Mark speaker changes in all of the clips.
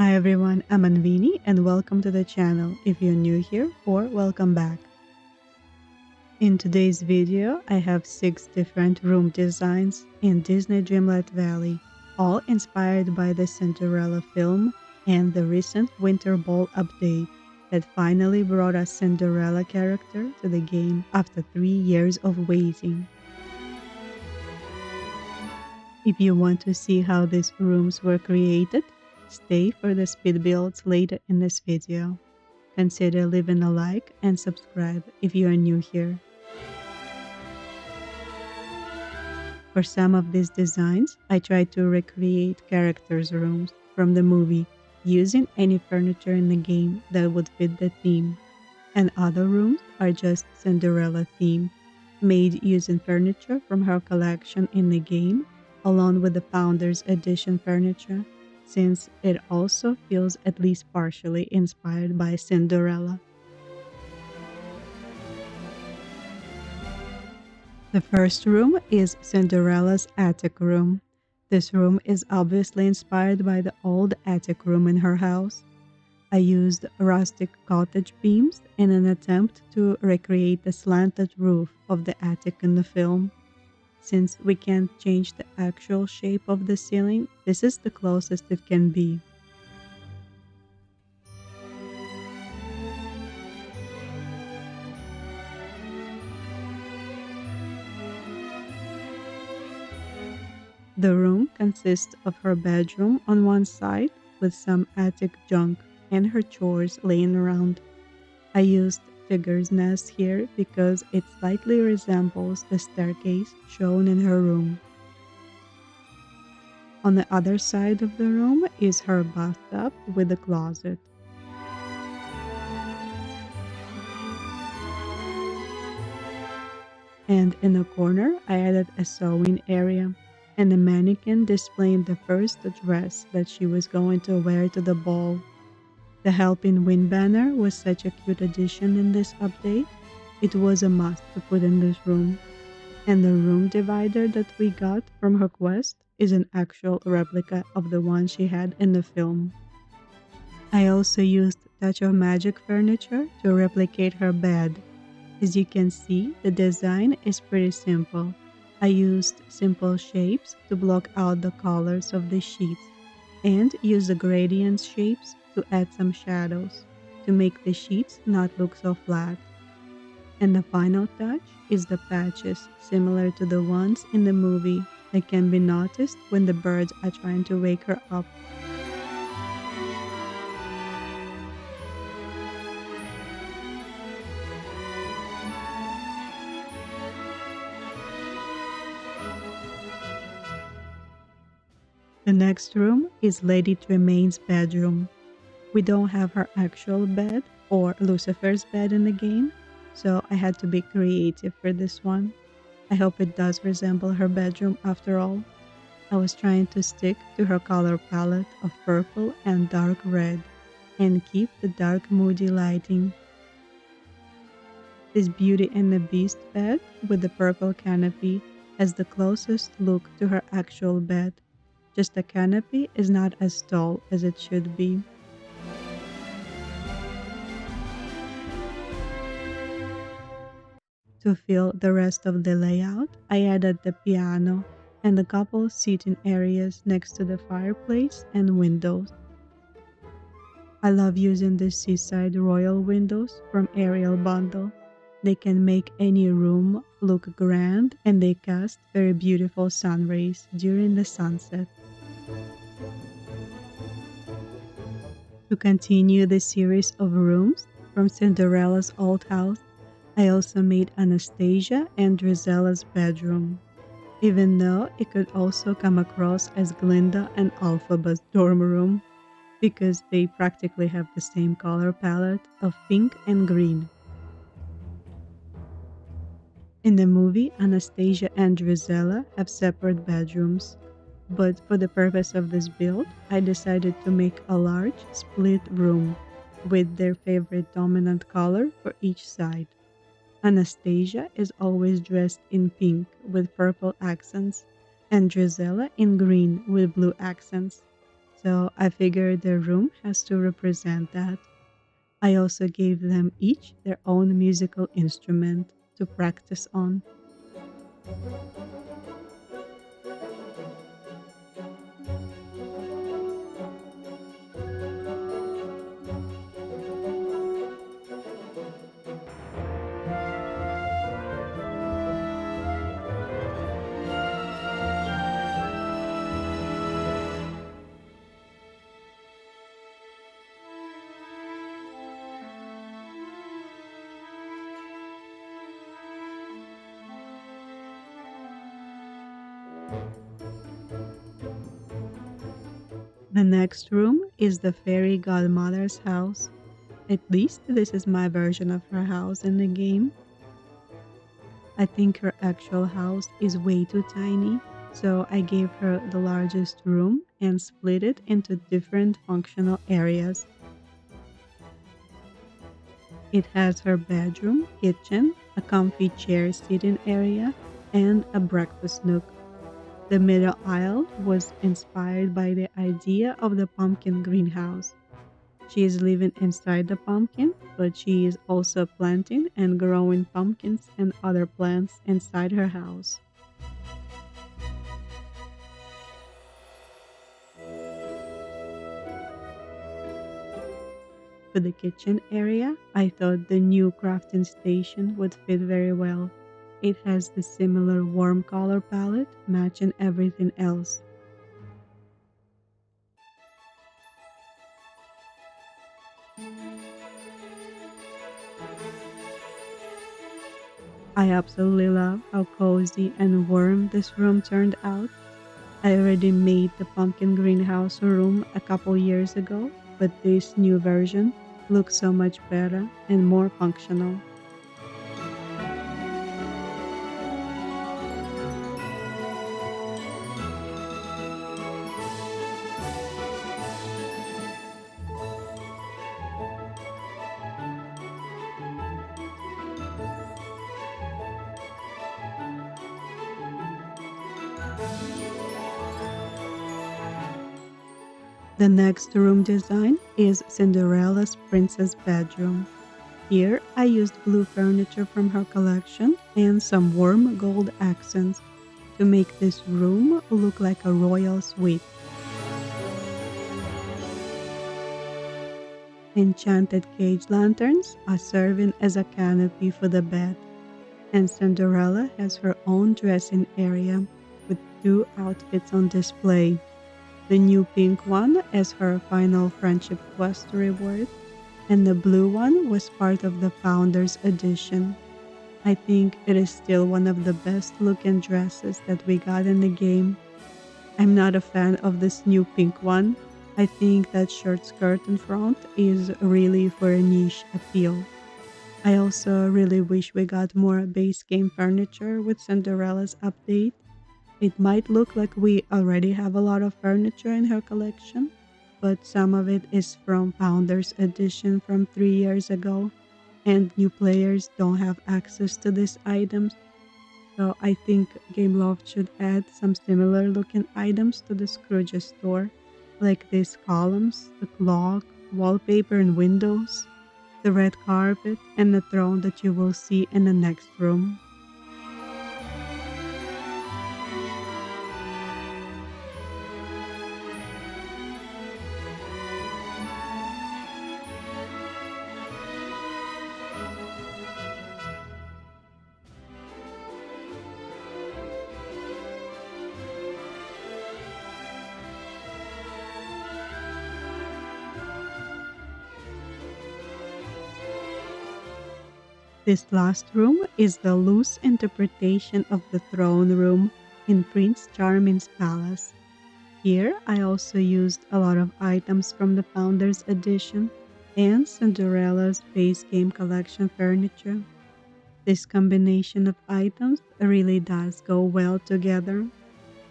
Speaker 1: Hi everyone, I'm Anveenie and welcome to the channel if you're new here or welcome back. In today's video, I have 6 different room designs in Disney Dreamlight Valley, all inspired by the Cinderella film and the recent Winter Ball update that finally brought a Cinderella character to the game after 3 years of waiting. If you want to see how these rooms were created, stay for the speed builds later in this video. Consider leaving a like and subscribe if you are new here. For some of these designs, I tried to recreate characters' rooms from the movie using any furniture in the game that would fit the theme. And other rooms are just Cinderella themed, made using furniture from her collection in the game, along with the Founders Edition furniture, since it also feels at least partially inspired by Cinderella. The first room is Cinderella's attic room. This room is obviously inspired by the old attic room in her house. I used rustic cottage beams in an attempt to recreate the slanted roof of the attic in the film. Since we can't change the actual shape of the ceiling, this is the closest it can be. The room consists of her bedroom on one side with some attic junk and her chores laying around. I used Tigger's nest here because it slightly resembles the staircase shown in her room. On the other side of the room is her bathtub with a closet. And in a corner, I added a sewing area and a mannequin displaying the first dress that she was going to wear to the ball. The Helping Wind banner was such a cute addition in this update. It was a must to put in this room. And the room divider that we got from her quest is an actual replica of the one she had in the film. I also used Touch of Magic furniture to replicate her bed. As you can see, the design is pretty simple. I used simple shapes to block out the colors of the sheets and used the gradient shapes to add some shadows to make the sheets not look so flat. And the final touch is the patches similar to the ones in the movie that can be noticed when the birds are trying to wake her up. The next room is Lady Tremaine's bedroom. We don't have her actual bed or Lucifer's bed in the game, so I had to be creative for this one. I hope it does resemble her bedroom after all. I was trying to stick to her color palette of purple and dark red and keep the dark moody lighting. This Beauty and the Beast bed with the purple canopy has the closest look to her actual bed. Just the canopy is not as tall as it should be. To fill the rest of the layout, I added the piano and a couple seating areas next to the fireplace and windows. I love using the Seaside Royal windows from Ariel Bundle. They can make any room look grand and they cast very beautiful sun rays during the sunset. To continue the series of rooms from Cinderella's old house, I also made Anastasia and Drizella's bedroom, even though it could also come across as Glinda and Alphaba's dorm room, because they practically have the same color palette of pink and green. In the movie, Anastasia and Drizella have separate bedrooms, but for the purpose of this build, I decided to make a large split room with their favorite dominant color for each side. Anastasia is always dressed in pink with purple accents, and Drizella in green with blue accents. So I figured the room has to represent that. I also gave them each their own musical instrument to practice on. The next room is the fairy godmother's house. At least this is my version of her house in the game. I think her actual house is way too tiny, so I gave her the largest room and split it into different functional areas. It has her bedroom, kitchen, a comfy chair seating area, and a breakfast nook. The middle aisle was inspired by the idea of the pumpkin greenhouse. She is living inside the pumpkin, but she is also planting and growing pumpkins and other plants inside her house. For the kitchen area, I thought the new crafting station would fit very well. It has the similar warm color palette matching everything else. I absolutely love how cozy and warm this room turned out. I already made the pumpkin greenhouse room a couple years ago, but this new version looks so much better and more functional. The next room design is Cinderella's princess bedroom. Here, I used blue furniture from her collection and some warm gold accents to make this room look like a royal suite. Enchanted cage lanterns are serving as a canopy for the bed, and Cinderella has her own dressing area with two outfits on display. The new pink one as her final friendship quest reward, and the blue one was part of the Founders Edition. I think it is still one of the best looking dresses that we got in the game. I'm not a fan of this new pink one. I think that short skirt in front is really for a niche appeal. I also really wish we got more base game furniture with Cinderella's update. It might look like we already have a lot of furniture in her collection, but some of it is from Founders Edition from 3 years ago, and new players don't have access to these items. So I think Gameloft should add some similar looking items to the Scrooge store, like these columns, the clock, wallpaper and windows, the red carpet, and the throne that you will see in the next room. This last room is the loose interpretation of the throne room in Prince Charming's palace. Here, I also used a lot of items from the Founders Edition and Cinderella's base game collection furniture. This combination of items really does go well together.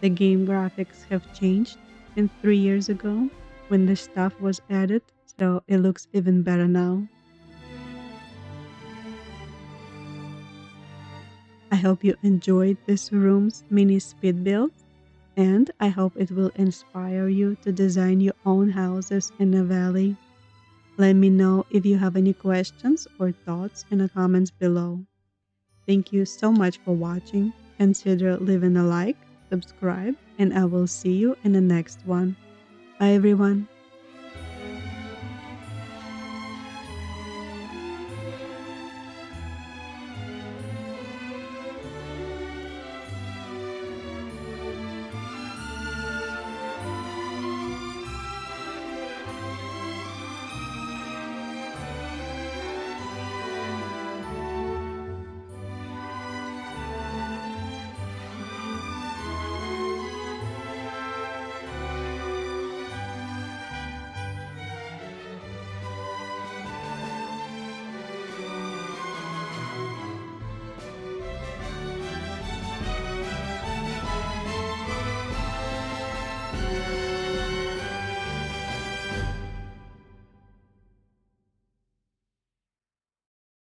Speaker 1: The game graphics have changed since 3 years ago when the stuff was added, so it looks even better now. I hope you enjoyed this room's mini speed build. And I hope it will inspire you to design your own houses in the valley. Let me know if you have any questions or thoughts in the comments below. Thank you so much for watching. Consider leaving a like, subscribe, and I will see you in the next one. Bye everyone.